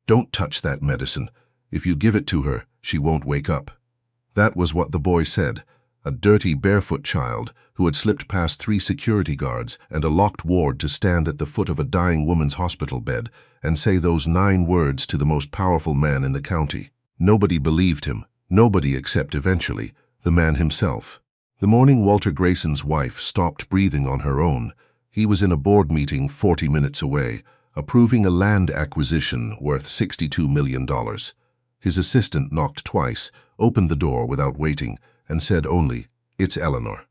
"Don't touch that medicine. If you give it to her, she won't wake up." That was what the boy said, a dirty, barefoot child who had slipped past 3 security guards and a locked ward to stand at the foot of a dying woman's hospital bed and say those 9 words to the most powerful man in the county. Nobody believed him, nobody except eventually the man himself. The morning Walter Grayson's wife stopped breathing on her own, he was in a board meeting 40 minutes away, approving a land acquisition worth $62 million. His assistant knocked twice, opened the door without waiting, and said only, "It's Eleanor."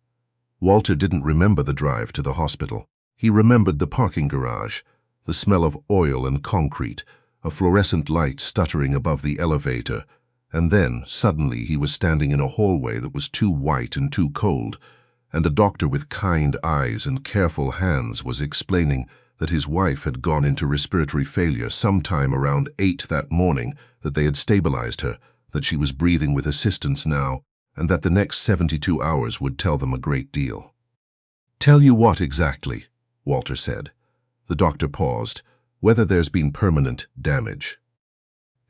Walter didn't remember the drive to the hospital. He remembered the parking garage, the smell of oil and concrete, a fluorescent light stuttering above the elevator, and then, suddenly, he was standing in a hallway that was too white and too cold, and a doctor with kind eyes and careful hands was explaining that his wife had gone into respiratory failure sometime around 8 that morning, that they had stabilized her, that she was breathing with assistance now, and that the next 72 hours would tell them a great deal. "Tell you what exactly?" Walter said. The doctor paused. "Whether there's been permanent damage."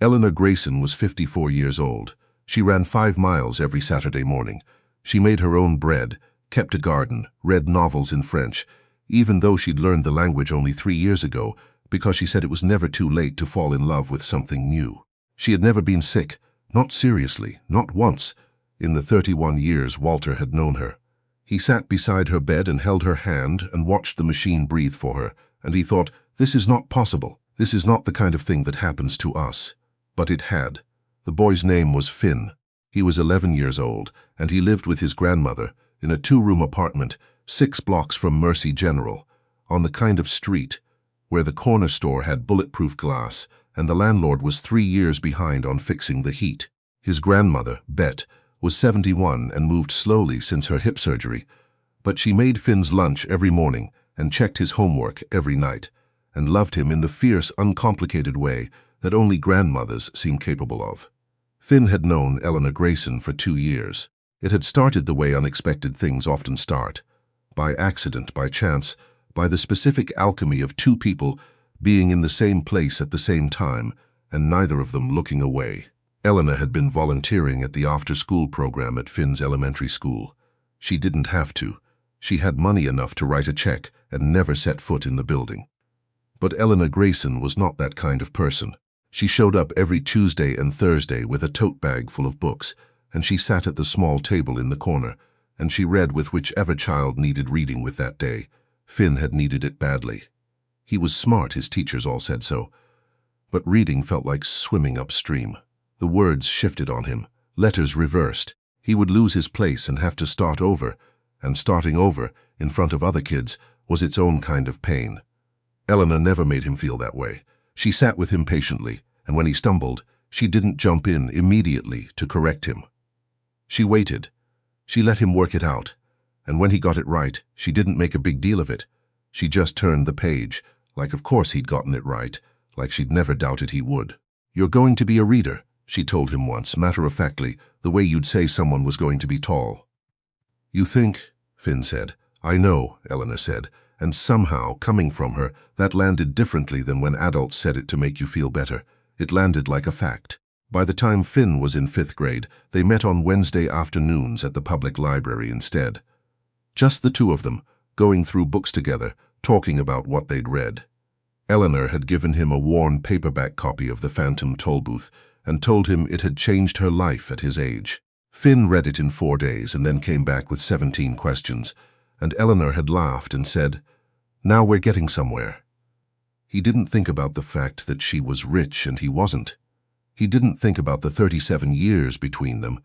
Eleanor Grayson was 54 years old. She ran 5 miles every Saturday morning. She made her own bread, kept a garden, read novels in French, even though she'd learned the language only 3 years ago, because she said it was never too late to fall in love with something new. She had never been sick, not seriously, not once, in the 31 years Walter had known her. He sat beside her bed and held her hand and watched the machine breathe for her, and he thought, "This is not possible. This is not the kind of thing that happens to us." But it had. The boy's name was Finn. He was 11 years old, and he lived with his grandmother in a 2-room apartment 6 blocks from Mercy General, on the kind of street where the corner store had bulletproof glass and the landlord was 3 years behind on fixing the heat. His grandmother, Bet, was 71 and moved slowly since her hip surgery, but she made Finn's lunch every morning and checked his homework every night, and loved him in the fierce, uncomplicated way that only grandmothers seem capable of. Finn had known Eleanor Grayson for 2 years. It had started the way unexpected things often start, by accident, by chance, by the specific alchemy of 2 people being in the same place at the same time, and neither of them looking away. Eleanor had been volunteering at the after-school program at Finn's elementary school. She didn't have to. She had money enough to write a check and never set foot in the building. But Eleanor Grayson was not that kind of person. She showed up every Tuesday and Thursday with a tote bag full of books, and she sat at the small table in the corner, and she read with whichever child needed reading with that day. Finn had needed it badly. He was smart, his teachers all said so, but reading felt like swimming upstream. The words shifted on him, letters reversed. He would lose his place and have to start over, and starting over, in front of other kids, was its own kind of pain. Eleanor never made him feel that way. She sat with him patiently, and when he stumbled, she didn't jump in immediately to correct him. She waited. She let him work it out, and when he got it right, she didn't make a big deal of it. She just turned the page, like of course he'd gotten it right, like she'd never doubted he would. "You're going to be a reader," she told him once, matter-of-factly, the way you'd say someone was going to be tall. "You think?" Finn said. "I know," Eleanor said, and somehow, coming from her, that landed differently than when adults said it to make you feel better. It landed like a fact. By the time Finn was in 5th grade, they met on Wednesday afternoons at the public library instead. Just the 2 of them, going through books together, talking about what they'd read. Eleanor had given him a worn paperback copy of The Phantom Tollbooth and told him it had changed her life at his age. Finn read it in 4 days and then came back with 17 questions, and Eleanor had laughed and said, "Now we're getting somewhere." He didn't think about the fact that she was rich and he wasn't. He didn't think about the 37 years between them,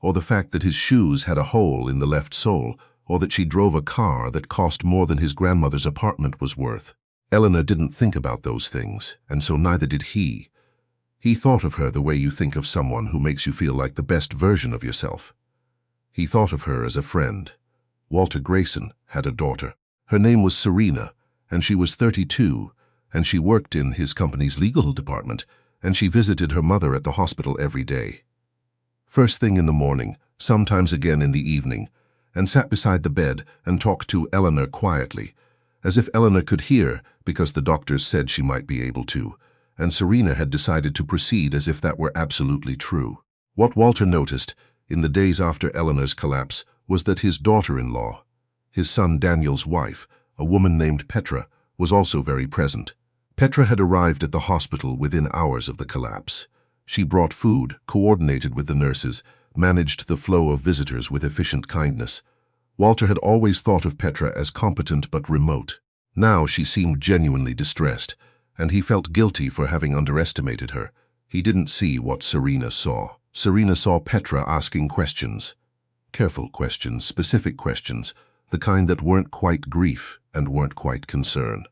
or the fact that his shoes had a hole in the left sole, or that she drove a car that cost more than his grandmother's apartment was worth. Eleanor didn't think about those things, and so neither did he. He thought of her the way you think of someone who makes you feel like the best version of yourself. He thought of her as a friend. Walter Grayson had a daughter. Her name was Serena, and she was 32, and she worked in his company's legal department, and she visited her mother at the hospital every day. First thing in the morning, sometimes again in the evening, and sat beside the bed and talked to Eleanor quietly, as if Eleanor could hear because the doctors said she might be able to, and Serena had decided to proceed as if that were absolutely true. What Walter noticed, in the days after Eleanor's collapse, was that his daughter-in-law, his son Daniel's wife, a woman named Petra, was also very present. Petra had arrived at the hospital within hours of the collapse. She brought food, coordinated with the nurses, managed the flow of visitors with efficient kindness. Walter had always thought of Petra as competent but remote. Now she seemed genuinely distressed, and he felt guilty for having underestimated her. He didn't see what Serena saw. Serena saw Petra asking questions. Careful questions, specific questions, the kind that weren't quite grief and weren't quite concern.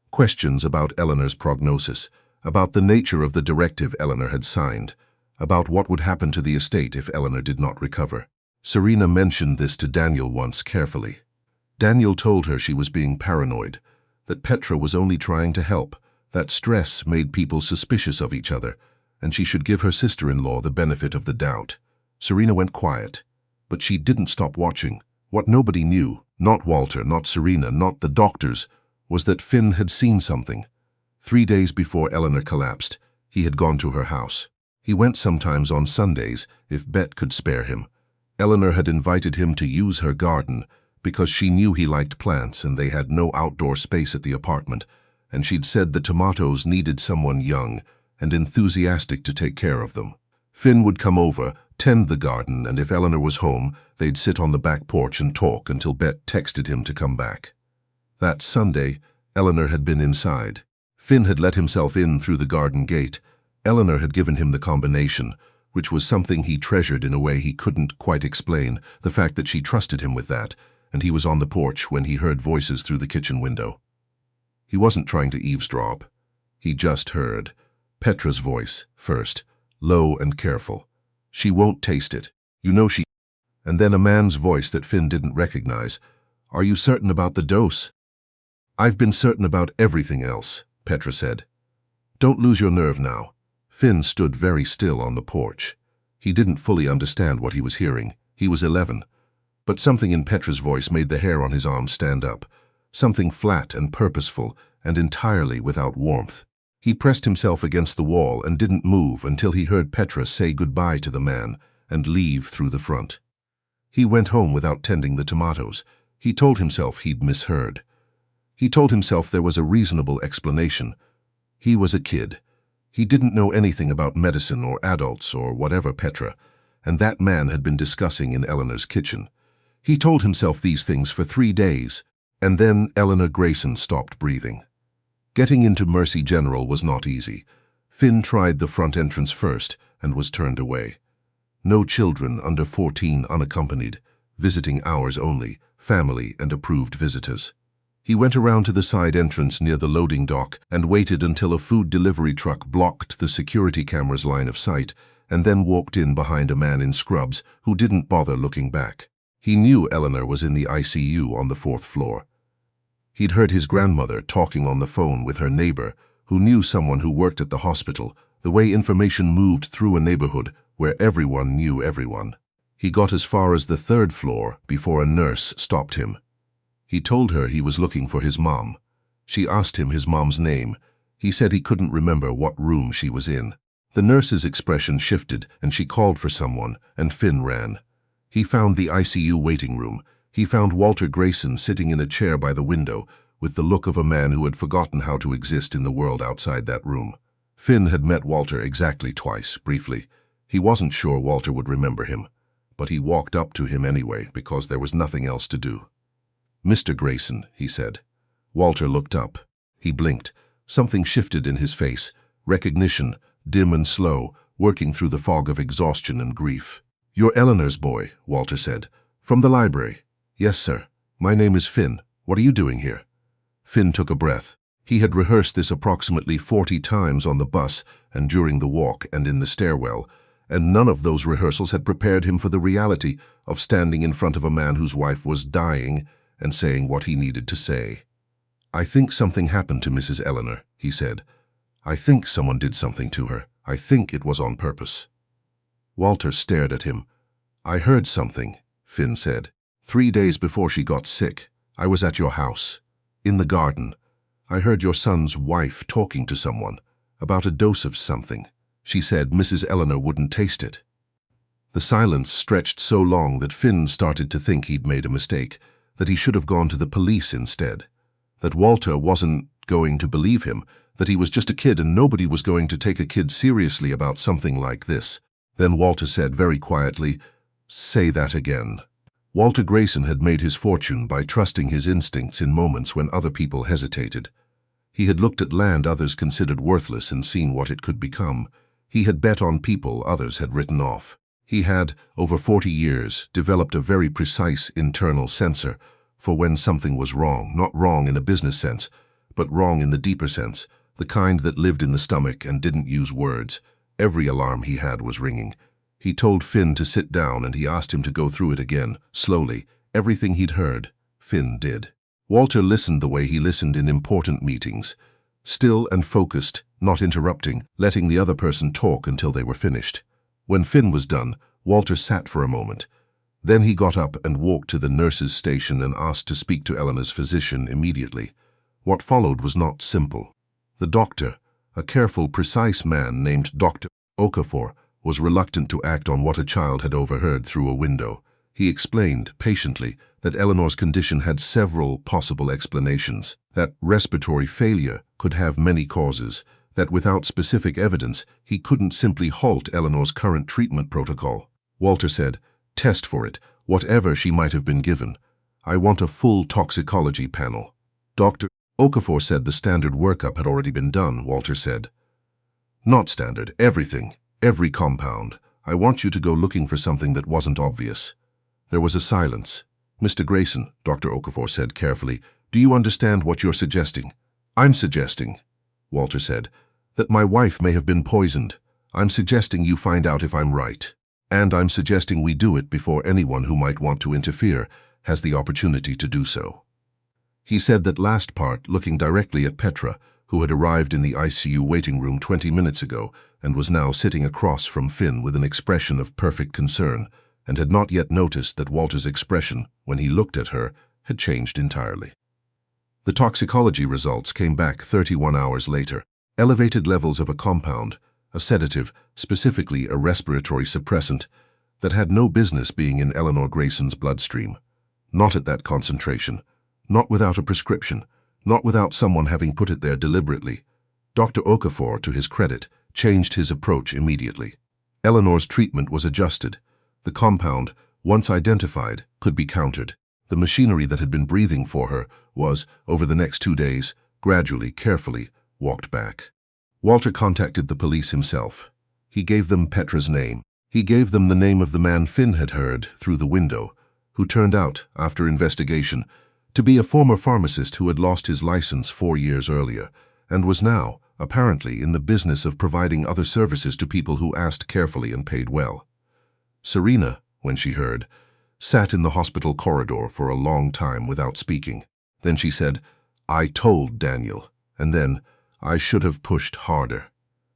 Questions about Eleanor's prognosis, about the nature of the directive Eleanor had signed, about what would happen to the estate if Eleanor did not recover. Serena mentioned this to Daniel once carefully. Daniel told her she was being paranoid, that Petra was only trying to help, that stress made people suspicious of each other, and she should give her sister-in-law the benefit of the doubt. Serena went quiet, but she didn't stop watching. What nobody knew, not Walter, not Serena, not the doctors, was that Finn had seen something. 3 days before Eleanor collapsed, he had gone to her house. He went sometimes on Sundays, if Bet could spare him. Eleanor had invited him to use her garden because she knew he liked plants and they had no outdoor space at the apartment, and she'd said the tomatoes needed someone young and enthusiastic to take care of them. Finn would come over, tend the garden, and if Eleanor was home, they'd sit on the back porch and talk until Bet texted him to come back. That Sunday, Eleanor had been inside. Finn had let himself in through the garden gate. Eleanor had given him the combination, which was something he treasured in a way he couldn't quite explain, the fact that she trusted him with that, and he was on the porch when he heard voices through the kitchen window. He wasn't trying to eavesdrop. He just heard Petra's voice, first, low and careful. "She won't taste it. You know she..." And then a man's voice that Finn didn't recognize. "Are you certain about the dose?" "I've been certain about everything else," Petra said. "Don't lose your nerve now." Finn stood very still on the porch. He didn't fully understand what he was hearing. He was 11. But something in Petra's voice made the hair on his arm stand up. Something flat and purposeful and entirely without warmth. He pressed himself against the wall and didn't move until he heard Petra say goodbye to the man and leave through the front. He went home without tending the tomatoes. He told himself he'd misheard. He told himself there was a reasonable explanation. He was a kid. He didn't know anything about medicine or adults or whatever Petra, and that man had been discussing in Eleanor's kitchen. He told himself these things for 3 days, and then Eleanor Grayson stopped breathing. Getting into Mercy General was not easy. Finn tried the front entrance first and was turned away. No children under 14 unaccompanied, visiting hours only, family and approved visitors. He went around to the side entrance near the loading dock and waited until a food delivery truck blocked the security camera's line of sight, and then walked in behind a man in scrubs who didn't bother looking back. He knew Eleanor was in the ICU on the 4th floor. He'd heard his grandmother talking on the phone with her neighbor, who knew someone who worked at the hospital, the way information moved through a neighborhood where everyone knew everyone. He got as far as the 3rd floor before a nurse stopped him. He told her he was looking for his mom. She asked him his mom's name. He said he couldn't remember what room she was in. The nurse's expression shifted and she called for someone, and Finn ran. He found the ICU waiting room. He found Walter Grayson sitting in a chair by the window, with the look of a man who had forgotten how to exist in the world outside that room. Finn had met Walter exactly twice, briefly. He wasn't sure Walter would remember him, but he walked up to him anyway because there was nothing else to do. "Mr. Grayson," he said. Walter looked up. He blinked. Something shifted in his face. Recognition, dim and slow, working through the fog of exhaustion and grief. "You're Eleanor's boy," Walter said. "From the library." "Yes, sir. My name is Finn. What are you doing here?" Finn took a breath. He had rehearsed this approximately 40 times on the bus and during the walk and in the stairwell, and none of those rehearsals had prepared him for the reality of standing in front of a man whose wife was dying and saying what he needed to say. "I think something happened to Mrs. Eleanor," he said. "I think someone did something to her. I think it was on purpose." Walter stared at him. "I heard something," Finn said. 3 days before she got sick, I was at your house, in the garden. I heard your son's wife talking to someone. about a dose of something. She said Mrs. Eleanor wouldn't taste it. The silence stretched so long that Finn started to think he'd made a mistake, that he should have gone to the police instead, that Walter wasn't going to believe him, that he was just a kid and nobody was going to take a kid seriously about something like this. Then Walter said very quietly, "Say that again." Walter Grayson had made his fortune by trusting his instincts in moments when other people hesitated. He had looked at land others considered worthless and seen what it could become. He had bet on people others had written off. He had, over 40 years, developed a very precise internal sensor for when something was wrong, not wrong in a business sense, but wrong in the deeper sense, the kind that lived in the stomach and didn't use words. Every alarm he had was ringing. He told Finn to sit down and he asked him to go through it again, slowly. Everything he'd heard, Finn did. Walter listened the way he listened in important meetings, still and focused, not interrupting, letting the other person talk until they were finished. When Finn was done, Walter sat for a moment. Then he got up and walked to the nurse's station and asked to speak to Eleanor's physician immediately. What followed was not simple. The doctor, a careful, precise man named Dr. Okafor, was reluctant to act on what a child had overheard through a window. He explained, patiently, that Eleanor's condition had several possible explanations, that respiratory failure could have many causes, that without specific evidence, he couldn't simply halt Eleanor's current treatment protocol. Walter said, "Test for it, whatever she might have been given. I want a full toxicology panel." Dr. Okafor said the standard workup had already been done, Walter said. "Not standard, everything. Every compound. I want you to go looking for something that wasn't obvious." There was a silence. "Mr. Grayson," Dr. Okafor said carefully, "do you understand what you're suggesting?" "I'm suggesting," Walter said, "that my wife may have been poisoned. I'm suggesting you find out if I'm right. And I'm suggesting we do it before anyone who might want to interfere has the opportunity to do so." He said that last part, looking directly at Petra, who had arrived in the ICU waiting room 20 minutes ago and was now sitting across from Finn with an expression of perfect concern, and had not yet noticed that Walter's expression, when he looked at her, had changed entirely. The toxicology results came back 31 hours later. Elevated levels of a compound, a sedative, specifically a respiratory suppressant, that had no business being in Eleanor Grayson's bloodstream. Not at that concentration, not without a prescription, not without someone having put it there deliberately. Dr. Okafor, to his credit, changed his approach immediately. Eleanor's treatment was adjusted. The compound, once identified, could be countered. The machinery that had been breathing for her was, over the next 2 days, gradually, carefully, walked back. Walter contacted the police himself. He gave them Petra's name. He gave them the name of the man Finn had heard through the window, who turned out, after investigation, to be a former pharmacist who had lost his license 4 years earlier, and was now, apparently, in the business of providing other services to people who asked carefully and paid well. Serena, when she heard, sat in the hospital corridor for a long time without speaking. Then she said, "I told Daniel," and then, "I should have pushed harder."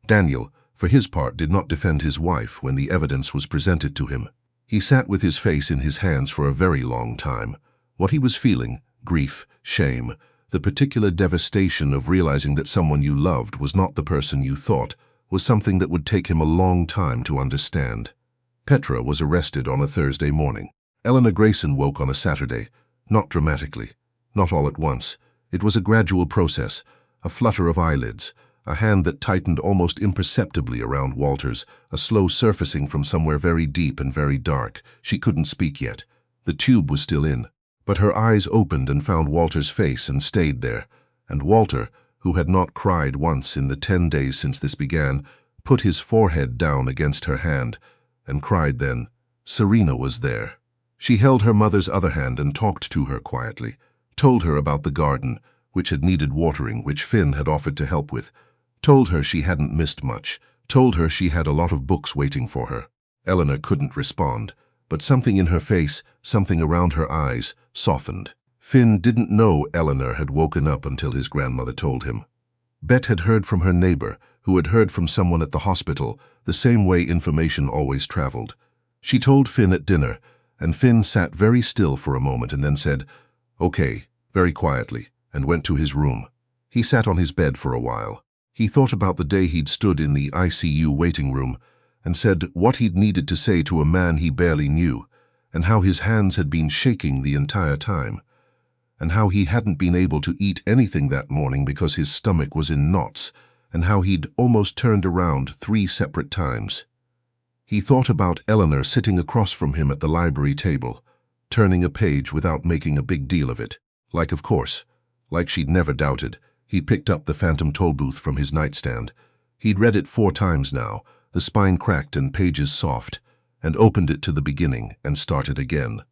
Daniel, for his part, did not defend his wife when the evidence was presented to him. He sat with his face in his hands for a very long time. What he was feeling, grief, shame, the particular devastation of realizing that someone you loved was not the person you thought, was something that would take him a long time to understand. Petra was arrested on a Thursday morning. Eleanor Grayson woke on a Saturday, not dramatically, not all at once. It was a gradual process, a flutter of eyelids, a hand that tightened almost imperceptibly around Walter's, a slow surfacing from somewhere very deep and very dark. She couldn't speak yet. The tube was still in. But her eyes opened and found Walter's face and stayed there, and Walter, who had not cried once in the 10 days since this began, put his forehead down against her hand and cried then. Serena was there. She held her mother's other hand and talked to her quietly, told her about the garden, which had needed watering, which Finn had offered to help with, told her she hadn't missed much, told her she had a lot of books waiting for her. Eleanor couldn't respond, but something in her face, something around her eyes, softened. Finn didn't know Eleanor had woken up until his grandmother told him. Bet had heard from her neighbor, who had heard from someone at the hospital, the same way information always traveled. She told Finn at dinner, and Finn sat very still for a moment and then said, "Okay," very quietly, and went to his room. He sat on his bed for a while. He thought about the day he'd stood in the ICU waiting room and said what he'd needed to say to a man he barely knew, and how his hands had been shaking the entire time, and how he hadn't been able to eat anything that morning because his stomach was in knots, and how he'd almost turned around 3 separate times. He thought about Eleanor sitting across from him at the library table, turning a page without making a big deal of it. Of course, like she'd never doubted, he'd picked up the Phantom Tollbooth from his nightstand. He'd read it 4 times now, the spine cracked and pages soft, and opened it to the beginning and started again.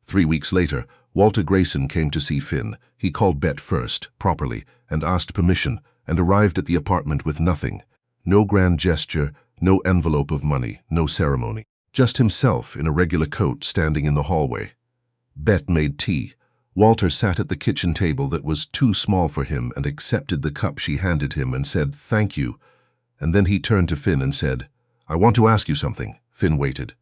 3 weeks later, Walter Grayson came to see Finn. He called Bet first, properly, and asked permission, and arrived at the apartment with nothing. No grand gesture, no envelope of money, no ceremony. Just himself in a regular coat standing in the hallway. Bet made tea. Walter sat at the kitchen table that was too small for him and accepted the cup she handed him and said, "Thank you." And then he turned to Finn and said, "I want to ask you something." Finn waited.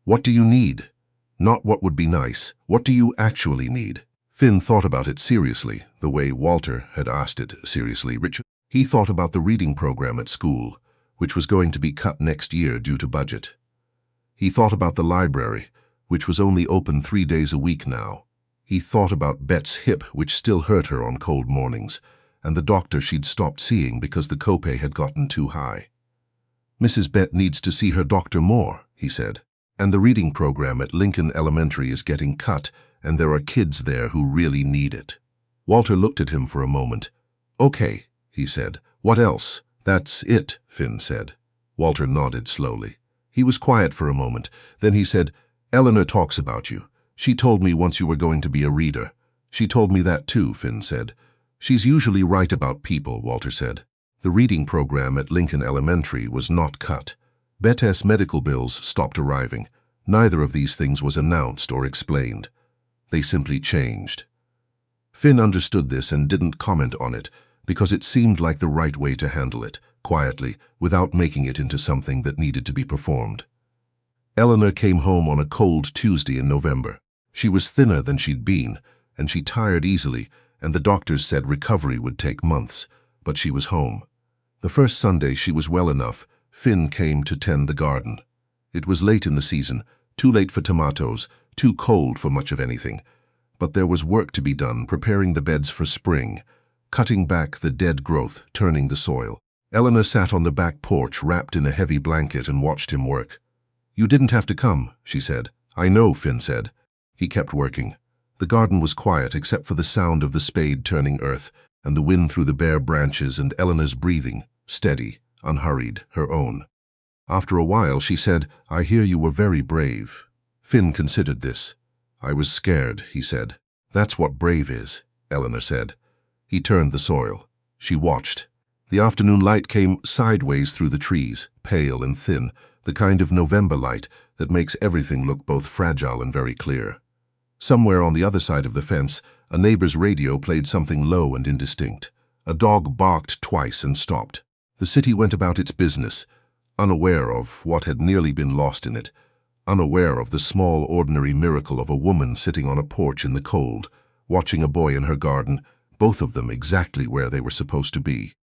"What do you need?" Not what would be nice. What do you actually need? Finn thought about it seriously, the way Walter had asked it seriously. He thought about the reading program at school, which was going to be cut next year due to budget. He thought about the library, which was only open 3 days a week now. He thought about Bet's hip, which still hurt her on cold mornings, and the doctor she'd stopped seeing because the copay had gotten too high. "Mrs. Bet needs to see her doctor more," he said. "And the reading program at Lincoln Elementary is getting cut, and there are kids there who really need it." Walter looked at him for a moment. "Okay," he said. "What else?" "That's it," Finn said. Walter nodded slowly. He was quiet for a moment. Then he said, "Eleanor talks about you. She told me once you were going to be a reader." "She told me that too," Finn said. "She's usually right about people," Walter said. The reading program at Lincoln Elementary was not cut. Bet's medical bills stopped arriving. Neither of these things was announced or explained. They simply changed. Finn understood this and didn't comment on it, because it seemed like the right way to handle it, quietly, without making it into something that needed to be performed. Eleanor came home on a cold Tuesday in November. She was thinner than she'd been, and she tired easily, and the doctors said recovery would take months, but she was home. The first Sunday she was well enough, Finn came to tend the garden. It was late in the season, too late for tomatoes, too cold for much of anything. But there was work to be done, preparing the beds for spring, cutting back the dead growth, turning the soil. Eleanor sat on the back porch wrapped in a heavy blanket and watched him work. "You didn't have to come," she said. "I know," Finn said. He kept working. The garden was quiet except for the sound of the spade turning earth and the wind through the bare branches and Eleanor's breathing, steady, unhurried, her own. After a while she said, "I hear you were very brave." Finn considered this. "I was scared," he said. "That's what brave is," Eleanor said. He turned the soil. She watched. The afternoon light came sideways through the trees, pale and thin, the kind of November light that makes everything look both fragile and very clear. Somewhere on the other side of the fence, a neighbor's radio played something low and indistinct. A dog barked twice and stopped. The city went about its business, unaware of what had nearly been lost in it, unaware of the small, ordinary miracle of a woman sitting on a porch in the cold, watching a boy in her garden, both of them exactly where they were supposed to be.